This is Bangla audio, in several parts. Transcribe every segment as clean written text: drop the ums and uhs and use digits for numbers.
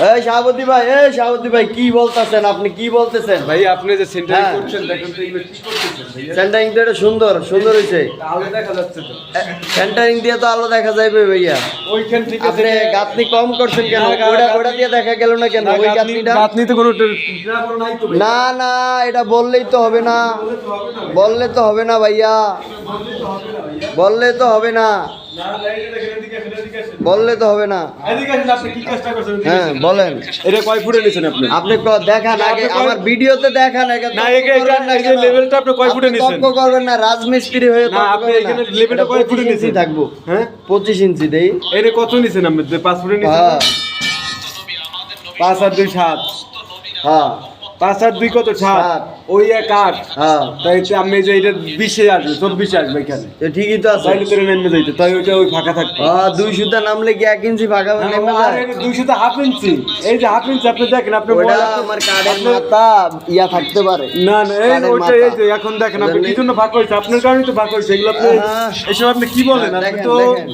এই শাহাবুদ্দি ভাই কি বলতেছেন আপনি? কি বলতেছেন ভাই আপনি যে সেন্টারিং করছেন দেখেন তো এগুলো কি করতেছেন ভাইয়া? সেন্টারিং তো এটা সুন্দর হয়েছে। আলো দেখা যাচ্ছে তো। সেন্টারিং দিয়ে তো আলো দেখা যাবে ভাইয়া। ওইখান ঠিক আছে। আপনি গাঁথনি কম করছেন কেন? ওটা দিয়ে দেখা গেল না কেন? ওই গাঁথনিটা গাঁথনি তো কোনো নাই তো ভাই। না এটা বললেই তো হবে না। বললে তো হবে না ভাইয়া, বললে তো হবে না, বললে তো হবে না। আপনি কি কাজটা করছেন? হ্যাঁ বলেন, এটা কয় ফুটে নিছেন আপনি? আপনি দেখান আগে, আমার ভিডিওতে দেখান আগে। না এই যে লেভেলটা আপনি কয় ফুটে নিছেন? তর্ক করবেন না, রাজমিস্ত্রি হয়ে না আপনি এখানে লেভেলটা কয় ফুটে নিছেন? থাকবো। হ্যাঁ 25 ইঞ্চি দেই। এটা কত নিছেন আপনি? 5 ফুটে নিছেন? হ্যাঁ 5 আর 2 7। হ্যাঁ 5 আর 2 কত? 7। ওই এক 8। হ্যাঁ তাই আমি যে এটা 20 এ আসবে, 24 আসবে এখানে। তো ঠিকই তো আছে। তাইলে তোরে নেমে যাইতো, তাই ওইটা ওই ফাঁকা থাকতো। হ্যাঁ 2 সুতা নামলে কি 1 ইঞ্চি ফাঁকা নেমে আর যায়? এটা 200 তে হাফ ইঞ্চি। এই যে হাফ ইঞ্চি আপনি দেখেন, আপনি ওটা আমার কার্ডের মাথা ইয়া থাকতে পারে। না এই কার্ডের ওইটা মাথা। এই যে এখন দেখেন আপনি কি জন্য ভাগ হইছে? আপনার কারণেই তো ভাগ হইছে। এগুলো আপনি এসব আপনি কি বলেন? আপনি দেখেন, তো দেখেন।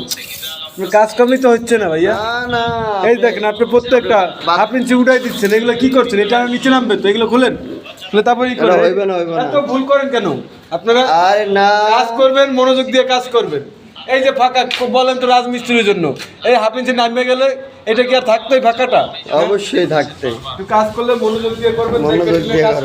কাজ কামই তো হচ্ছে না ভাইয়া। না এই দেখেন আপনি প্রত্যেকটা হাফ ইঞ্চি উঠাই দিচ্ছেন। এগুলো কি করছেন? এটা নিচে নামবে তো, এগুলো খুলেন, খুলে তারপরে ই করেন। হইবে না। এত ভুল করেন কেন আপনারা? আরে না, কাজ করবেন, মনোযোগ দিয়ে কাজ করবেন। এই যে ফাঁকা বলেন তো রাজমিস্ত্রির জন্য, এই হাফ ইঞ্চি নামবে গেলে এটা কি আর থাকতোই ফাঁকাটা? অবশ্যই থাকতে। একটু কাজ করলে মনোযোগ দিয়ে করবেন, মনোযোগ দেখে শুনে দিয়ে কাজ করবেন।